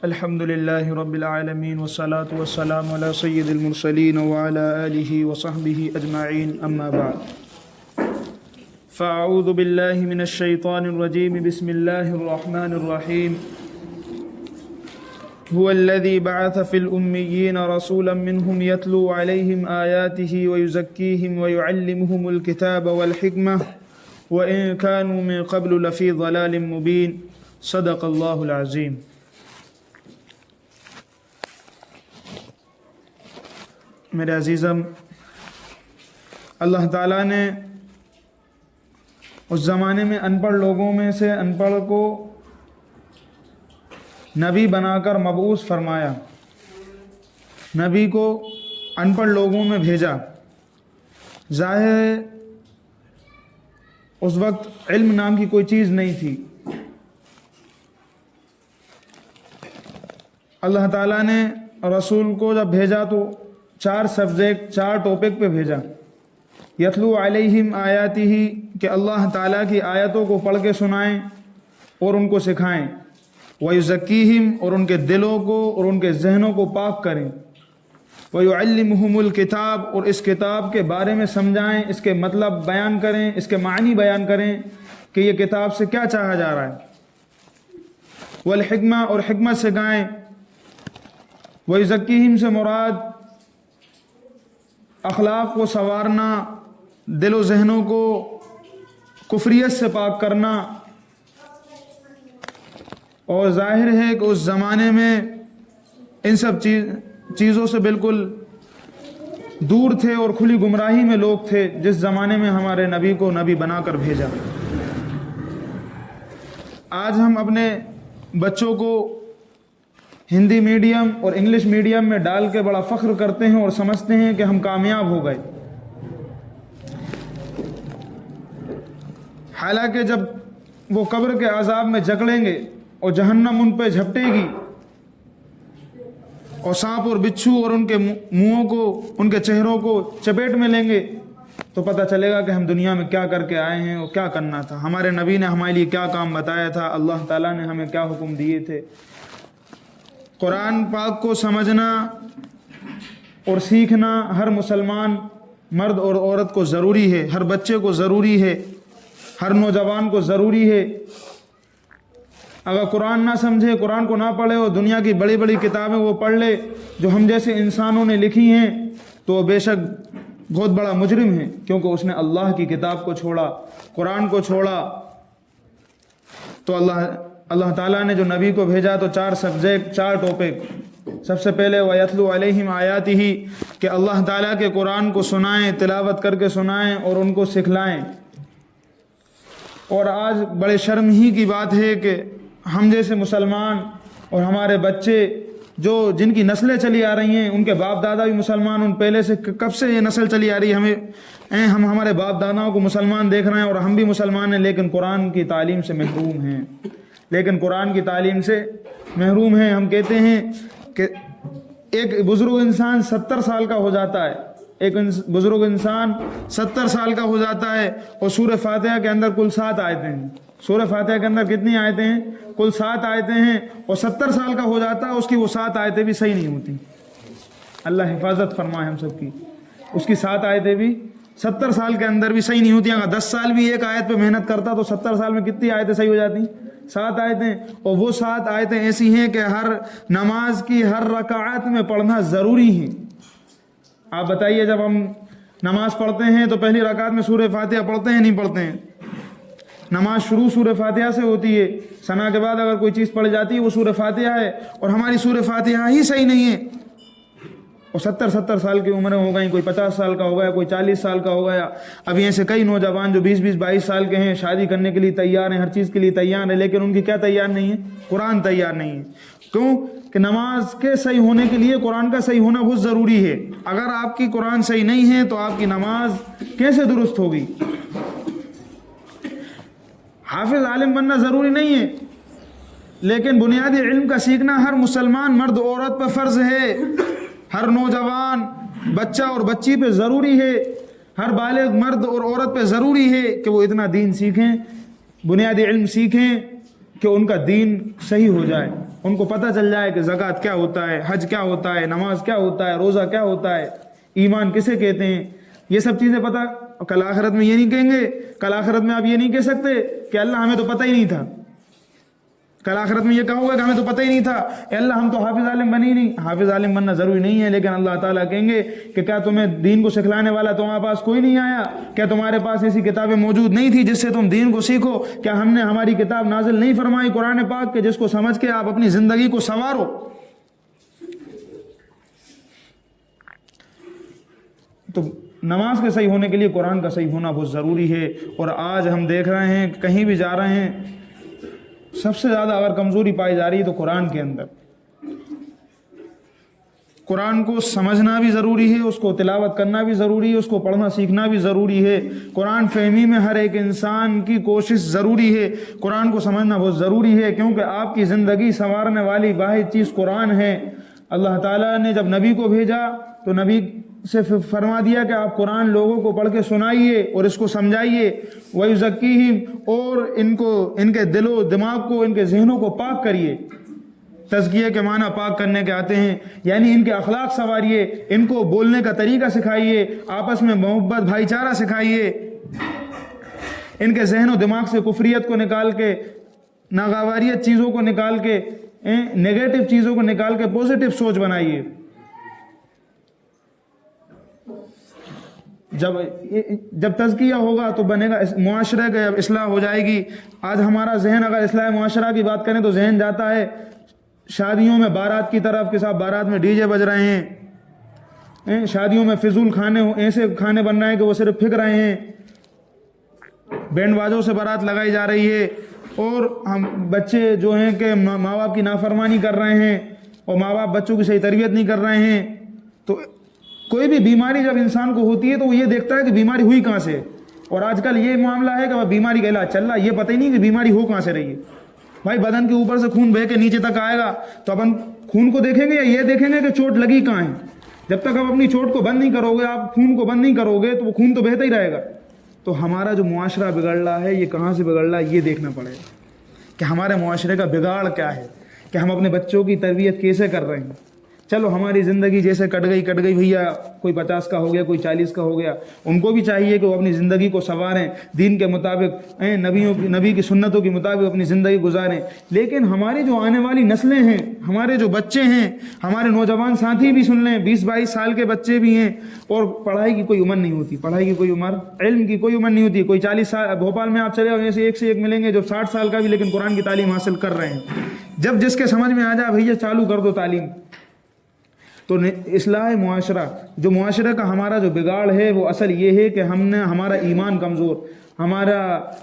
الحمد لله رب العالمين والصلاة والسلام على سيد المرسلين وعلى آله وصحبه أجمعين أما بعد فأعوذ بالله من الشيطان الرجيم بسم الله الرحمن الرحيم هو الذي بعث في الأميين رسولا منهم يتلو عليهم آياته ويزكيهم ويعلمهم الكتاب والحكمة وإن كانوا من قبل لفي ضلال مبين صدق الله العظيم۔ میرے عزیزم، اللہ تعالیٰ نے اس زمانے میں ان پڑھ لوگوں میں سے ان پڑھ کو نبی بنا کر مبعوث فرمایا، نبی کو ان پڑھ لوگوں میں بھیجا۔ ظاہر ہے اس وقت علم نام کی کوئی چیز نہیں تھی۔ اللہ تعالیٰ نے رسول کو جب بھیجا تو 4 سبجیکٹ 4 ٹاپک پہ بھیجا۔ یتلو علیہم آیاتہ، کہ اللہ تعالیٰ کی آیتوں کو پڑھ کے سنائیں اور ان کو سکھائیں۔ ویزکیہم، اور ان کے دلوں کو اور ان کے ذہنوں کو پاک کریں۔ ویعلمہم الکتاب، اور اس کتاب کے بارے میں سمجھائیں، اس کے مطلب بیان کریں، اس کے معنی بیان کریں کہ یہ کتاب سے کیا چاہا جا رہا ہے۔ والحکمہ، اور حکمت سکھائیں۔ ویزکیہم سے مراد اخلاق کو سنوارنا، دل و ذہنوں کو کفریت سے پاک کرنا۔ اور ظاہر ہے کہ اس زمانے میں ان سب چیزوں سے بالکل دور تھے اور کھلی گمراہی میں لوگ تھے، جس زمانے میں ہمارے نبی کو نبی بنا کر بھیجا۔ آج ہم اپنے بچوں کو ہندی میڈیم اور انگلش میڈیم میں ڈال کے بڑا فخر کرتے ہیں اور سمجھتے ہیں کہ ہم کامیاب ہو گئے، حالانکہ جب وہ قبر کے عذاب میں جکڑیں گے اور جہنم ان پہ جھپٹے گی اور سانپ اور بچھو اور ان کے منہوں کو، ان کے چہروں کو چپیٹ میں لیں گے، تو پتہ چلے گا کہ ہم دنیا میں کیا کر کے آئے ہیں اور کیا کرنا تھا، ہمارے نبی نے ہمارے لیے کیا کام بتایا تھا، اللہ تعالیٰ نے ہمیں کیا حکم دیے تھے۔ قرآن پاک کو سمجھنا اور سیکھنا ہر مسلمان مرد اور عورت کو ضروری ہے، ہر بچے کو ضروری ہے، ہر نوجوان کو ضروری ہے۔ اگر قرآن نہ سمجھے، قرآن کو نہ پڑھے اور دنیا کی بڑی بڑی کتابیں وہ پڑھ لے جو ہم جیسے انسانوں نے لکھی ہیں، تو وہ بے شک بہت بڑا مجرم ہے، کیونکہ اس نے اللہ کی کتاب کو چھوڑا، قرآن کو چھوڑا۔ تو اللہ تعالیٰ نے جو نبی کو بھیجا تو 4 سبجیکٹ 4 ٹاپک۔ سب سے پہلے وَيَتْلُو عَلَيْهِمْ آیَاتِهِ، کہ اللہ تعالیٰ کے قرآن کو سنائیں، تلاوت کر کے سنائیں اور ان کو سکھلائیں۔ اور آج بڑے شرم ہی کی بات ہے کہ ہم جیسے مسلمان اور ہمارے بچے جن کی نسلیں چلی آ رہی ہیں، ان کے باپ دادا بھی مسلمان، ان پہلے سے کب سے یہ نسل چلی آ رہی ہے، ہم ہمارے باپ داداؤں کو مسلمان دیکھ رہے ہیں اور ہم بھی مسلمان ہیں، لیکن قرآن کی تعلیم سے محروم ہیں، ہم کہتے ہیں کہ ایک بزرگ انسان 70 سال کا ہو جاتا ہے، ایک بزرگ انسان 70 سال کا ہو جاتا ہے، اور سورہ فاتحہ کے اندر کل 7 آیتیں ہیں۔ سورہ فاتحہ کے اندر کتنی آیتیں ہیں؟ کل 7 آیتیں ہیں، اور 70 سال کا ہو جاتا ہے، اس کی وہ 7 آیتیں بھی صحیح نہیں ہوتی۔ اللہ حفاظت فرمائے ہم سب کی۔ اس کی 7 آیتیں بھی 70 سال کے اندر بھی صحیح نہیں ہوتی۔ اگر 10 سال بھی ایک آیت پہ محنت کرتا تو 70 سال میں کتنی آیتیں صحیح ہو جاتی؟ 7 آیتیں۔ اور وہ 7 آیتیں ایسی ہیں کہ ہر نماز کی ہر رکعت میں پڑھنا ضروری ہے۔ آپ بتائیے، جب ہم نماز پڑھتے ہیں تو پہلی رکعت میں سورہ فاتحہ پڑھتے ہیں نہیں پڑھتے ہیں؟ نماز شروع سورہ فاتحہ سے ہوتی ہے، ثنا کے بعد اگر کوئی چیز پڑھ جاتی ہے وہ سورہ فاتحہ ہے، اور ہماری سورہ فاتحہ ہی صحیح نہیں ہے۔ اور 70 سال کی عمریں ہو گئیں، کوئی 50 سال کا ہو گیا، کوئی 40 سال کا ہو گیا۔ ابھی ایسے کئی نوجوان جو 20-22 سال کے ہیں، شادی کرنے کے لیے تیار ہیں، ہر چیز کے لیے تیار ہیں، لیکن ان کی کیا تیار نہیں ہے؟ قرآن تیار نہیں ہے۔ کیوں کہ نماز کے صحیح ہونے کے لیے قرآن کا صحیح ہونا بہت ضروری ہے۔ اگر آپ کی قرآن صحیح نہیں ہے تو آپ کی نماز کیسے درست ہوگی؟ حافظ عالم بننا ضروری نہیں ہے، لیکن بنیادی علم کا سیکھنا ہر مسلمان مرد عورت پر فرض ہے، ہر نوجوان بچہ اور بچی پہ ضروری ہے، ہر بالغ مرد اور عورت پہ ضروری ہے کہ وہ اتنا دین سیکھیں، بنیادی علم سیکھیں کہ ان کا دین صحیح ہو جائے۔ ان کو پتہ چل جائے کہ زکوٰۃ کیا ہوتا ہے، حج کیا ہوتا ہے، نماز کیا ہوتا ہے، روزہ کیا ہوتا ہے، ایمان کسے کہتے ہیں، یہ سب چیزیں پتہ. کل آخرت میں یہ نہیں کہیں گے، کل آخرت میں آپ یہ نہیں کہہ سکتے کہ اللہ ہمیں تو پتہ ہی نہیں تھا. کل آخرت میں یہ کہو گا کہ ہمیں تو پتہ ہی نہیں تھا، اے اللہ ہم تو حافظ عالم بنے ہی نہیں. حافظ عالم بننا ضروری نہیں ہے، لیکن اللہ تعالیٰ کہیں گے کہ کیا تمہیں دین کو سکھلانے والا تمہارے پاس کوئی نہیں آیا؟ کیا تمہارے پاس ایسی کتابیں موجود نہیں تھی جس سے تم دین کو سیکھو؟ کیا ہم نے ہماری کتاب نازل نہیں فرمائی قرآن پاک کہ جس کو سمجھ کے آپ اپنی زندگی کو سنوارو؟ تو نماز کے صحیح ہونے کے لیے قرآن کا صحیح ہونا بہت ضروری ہے. اور آج ہم دیکھ رہے ہیں کہیں بھی جا رہے ہیں، سب سے زیادہ اگر کمزوری پائی جا رہی ہے تو قرآن کے اندر. قرآن کو سمجھنا بھی ضروری ہے، اس کو تلاوت کرنا بھی ضروری ہے، اس کو پڑھنا سیکھنا بھی ضروری ہے. قرآن فہمی میں ہر ایک انسان کی کوشش ضروری ہے. قرآن کو سمجھنا بہت ضروری ہے، کیونکہ آپ کی زندگی سنوارنے والی واحد چیز قرآن ہے. اللہ تعالیٰ نے جب نبی کو بھیجا تو نبی سے فرما دیا کہ آپ قرآن لوگوں کو پڑھ کے سنائیے اور اس کو سمجھائیے. وَيُزَكِّيهِمْ، اور ان کے دل و دماغ کو، ان کے ذہنوں کو پاک کریے. تزکیہ کے معنی پاک کرنے کے آتے ہیں، یعنی ان کے اخلاق سنواریے، ان کو بولنے کا طریقہ سکھائیے، آپس میں محبت بھائی چارہ سکھائیے، ان کے ذہن و دماغ سے کفریت کو نکال کے، ناغواریت چیزوں کو نکال کے، نیگیٹو چیزوں کو نکال کے پوزیٹو سوچ بنائیے. جب تزکیہ ہوگا تو بنے گا معاشرے کا اصلاح ہو جائے گی. آج ہمارا ذہن، اگر اصلاح معاشرہ کی بات کریں تو ذہن جاتا ہے شادیوں میں بارات کی طرف کہ صاحب بارات میں ڈی جے بج رہے ہیں، شادیوں میں فضول کھانے، ایسے کھانے بن رہے ہیں کہ وہ صرف پھک رہے ہیں، بینڈ بازوں سے بارات لگائی جا رہی ہے، اور ہم بچے جو ہیں کہ ماں باپ کی نافرمانی کر رہے ہیں اور ماں باپ بچوں کی صحیح تربیت نہیں کر رہے ہیں. تو کوئی بھی بیماری جب انسان کو ہوتی ہے تو وہ یہ دیکھتا ہے کہ بیماری ہوئی کہاں سے. اور آج کل یہ معاملہ ہے کہ بیماری کا علاج چل رہا ہے، یہ پتہ ہی نہیں کہ بیماری ہو کہاں سے رہی ہے. بھائی بدن کے اوپر سے خون بہہ کے نیچے تک آئے گا تو اپن خون کو دیکھیں گے یا یہ دیکھیں گے کہ چوٹ لگی کہاں ہے؟ جب تک آپ اپنی چوٹ کو بند نہیں کرو گے، آپ خون کو بند نہیں کرو گے تو وہ خون تو بہتا ہی رہے گا. تو ہمارا جو معاشرہ بگڑ رہا ہے یہ کہاں سے بگڑ رہا ہے یہ دیکھنا پڑے گا کہ ہمارے معاشرے کا بگاڑ کیا ہے، کہ ہم اپنے بچوں کی تربیت کیسے کر رہے ہیں. چلو ہماری زندگی جیسے کٹ گئی بھیا، کوئی 50 کا ہو گیا، کوئی 40 کا ہو گیا، ان کو بھی چاہیے کہ وہ اپنی زندگی کو سنواریں، دین کے مطابق، نبی کی سنتوں کے مطابق اپنی زندگی گزاریں. لیکن ہماری جو آنے والی نسلیں ہیں، ہمارے جو بچے ہیں، ہمارے نوجوان ساتھی بھی سن لیں، 20-22 سال کے بچے بھی ہیں، اور پڑھائی کی کوئی عمر نہیں ہوتی، پڑھائی کی کوئی عمر، علم کی کوئی عمر نہیں ہوتی. کوئی 40 سال، بھوپال میں آپ چلے جاؤ ایسے ایک سے ایک ملیں گے جو 60 سال کا بھی لیکن قرآن کی تعلیم حاصل کر رہے ہیں. جب جس کے سمجھ میں آ جائے بھیا چالو کر دو تعلیم. تو اصلاح معاشرہ، جو معاشرے کا ہمارا جو بگاڑ ہے وہ اصل یہ ہے کہ ہمارا ایمان کمزور، ہمارا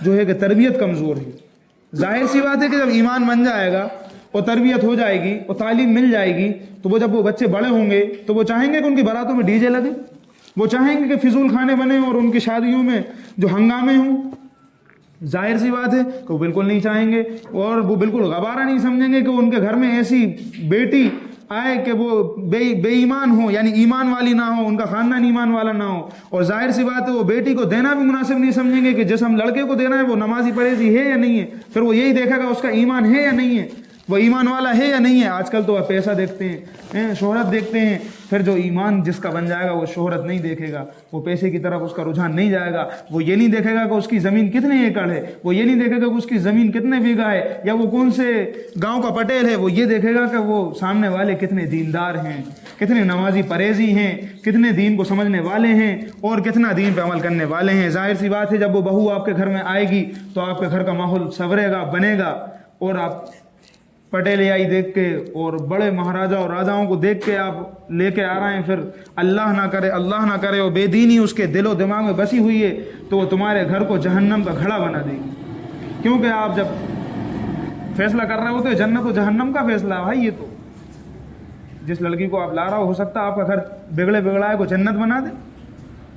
جو ہے کہ تربیت کمزور ہے. ظاہر سی بات ہے کہ جب ایمان بن جائے گا اور تربیت ہو جائے گی اور تعلیم مل جائے گی تو وہ جب وہ بچے بڑے ہوں گے تو وہ چاہیں گے کہ ان کی باراتوں میں ڈی جے لگے، وہ چاہیں گے کہ فضول کھانے بنے اور ان کی شادیوں میں جو ہنگامے ہوں. ظاہر سی بات ہے کہ وہ بالکل نہیں چاہیں گے، اور وہ بالکل گوارا نہیں سمجھیں گے کہ ان کے گھر میں ایسی بیٹی آئے کہ وہ بے ایمان ہو، یعنی ایمان والی نہ ہو، ان کا خاندان ایمان والا نہ ہو. اور ظاہر سی بات ہے وہ بیٹی کو دینا بھی مناسب نہیں سمجھیں گے کہ جس ہم لڑکے کو دینا ہے وہ نمازی پرہیزی ہے یا نہیں ہے. پھر وہ یہی دیکھے گا اس کا ایمان ہے یا نہیں ہے، وہ ایمان والا ہے یا نہیں ہے. آج کل تو وہ پیسہ دیکھتے ہیں، شہرت دیکھتے ہیں. پھر جو ایمان جس کا بن جائے گا وہ شہرت نہیں دیکھے گا، وہ پیسے کی طرف اس کا رجحان نہیں جائے گا. وہ یہ نہیں دیکھے گا کہ اس کی زمین کتنے ایکڑ ہے، وہ یہ نہیں دیکھے گا کہ اس کی زمین کتنے بیگھہ ہے یا وہ کون سے گاؤں کا پٹیل ہے. وہ یہ دیکھے گا کہ وہ سامنے والے کتنے دیندار ہیں، کتنے نمازی پرہیزی ہیں، کتنے دین کو سمجھنے والے ہیں اور کتنا دین پہ عمل کرنے والے ہیں. ظاہر سی بات ہے جب وہ بہو آپ کے گھر میں آئے گی تو آپ کے گھر کا ماحول سنورے گا، بنے گا. اور آپ پٹیلیائی دیکھ کے اور بڑے مہاراجہ اور راجاؤں کو دیکھ کے آپ لے کے آ رہے ہیں، پھر اللہ نہ کرے اور بے دینی اس کے دل و دماغ میں بسی ہوئی ہے تو وہ تمہارے گھر کو جہنم کا گھڑا بنا دے گی. کیونکہ آپ جب فیصلہ کر رہے ہوتے جنت و جہنم کا فیصلہ ہے بھائی. یہ تو جس لڑکی کو آپ لا رہا ہو سکتا ہے آپ کا گھر بگڑائے کو جنت بنا دے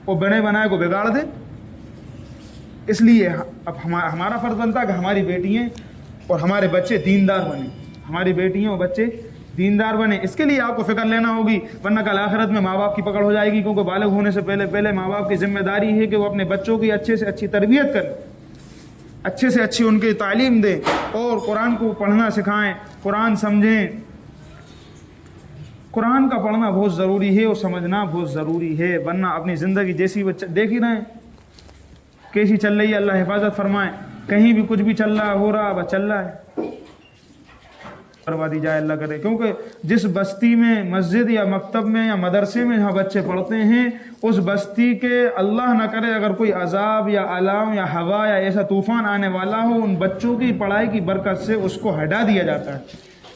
اور بنے بنائے کو بگاڑ دے. اس لیے اب ہمارا فرض بنتا ہے کہ ہماری بیٹیاں اور ہمارے بچے دیندار بنیں، ہماری بیٹیاں اور بچے دیندار بنیں. اس کے لیے آپ کو فکر لینا ہوگی، ورنہ کل آخرت میں ماں باپ کی پکڑ ہو جائے گی. کیونکہ بالغ ہونے سے پہلے ماں باپ کی ذمہ داری ہے کہ وہ اپنے بچوں کی اچھے سے اچھی تربیت کریں. اچھے سے اچھی ان کی تعلیم دیں اور قرآن کو پڑھنا سکھائیں، قرآن سمجھیں۔ قرآن کا پڑھنا بہت ضروری ہے اور سمجھنا بہت ضروری ہے، ورنہ اپنی زندگی جیسی دیکھ ہی رہے ہیں کیسی چل رہی ہے، اللہ حفاظت فرمائے، کہیں بھی کچھ بھی چل رہا ہے، ہو رہا ہے، چل رہا ہے، کروا دی جائے اللہ کرے۔ کیونکہ جس بستی میں مسجد یا مکتب میں یا مدرسے میں جہاں بچے پڑھتے ہیں، اس بستی کے اللہ نہ کرے اگر کوئی عذاب یا علام یا ہوا یا ایسا طوفان آنے والا ہو، ان بچوں کی پڑھائی کی برکت سے اس کو ہٹا دیا جاتا ہے،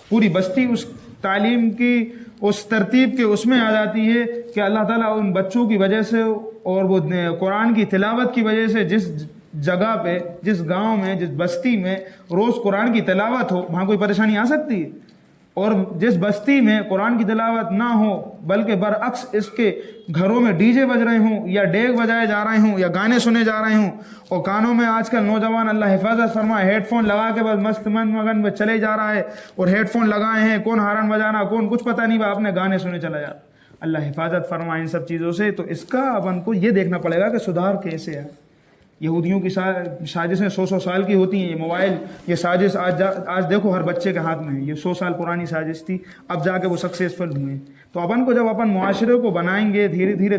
پوری بستی اس تعلیم کی اس ترتیب کے اس میں آ جاتی ہے کہ اللہ تعالیٰ ان بچوں کی وجہ سے اور وہ قرآن کی تلاوت کی وجہ سے جس جگہ پہ، جس گاؤں میں، جس بستی میں روز قرآن کی تلاوت ہو، وہاں کوئی پریشانی آ سکتی ہے؟ اور جس بستی میں قرآن کی تلاوت نہ ہو بلکہ برعکس اس کے گھروں میں ڈی جے بج رہے ہوں یا ڈیگ بجائے جا رہے ہوں یا گانے سنے جا رہے ہوں، اور کانوں میں آج کل نوجوان اللہ حفاظت فرمائے ہیڈ فون لگا کے بس مست مگن میں چلے جا رہا ہے، اور ہیڈ فون لگائے ہیں، کون ہارن بجانا کون کچھ پتہ نہیں، اپنے گانے سنے چلا جا، اللہ حفاظت فرمائے ان سب چیزوں سے۔ تو اس کا اپن کو یہ دیکھنا پڑے گا کہ سدھار کیسے ہے۔ یہودیوں کی سازشیں 100 سال کی ہوتی ہیں، یہ موبائل، یہ سازش آج دیکھو ہر بچے کے ہاتھ میں ہے، یہ 100 سال پرانی سازش تھی، اب جا کے وہ سکسیسفل ہوئے۔ تو اپن کو جب اپن معاشرے کو بنائیں گے دھیرے دھیرے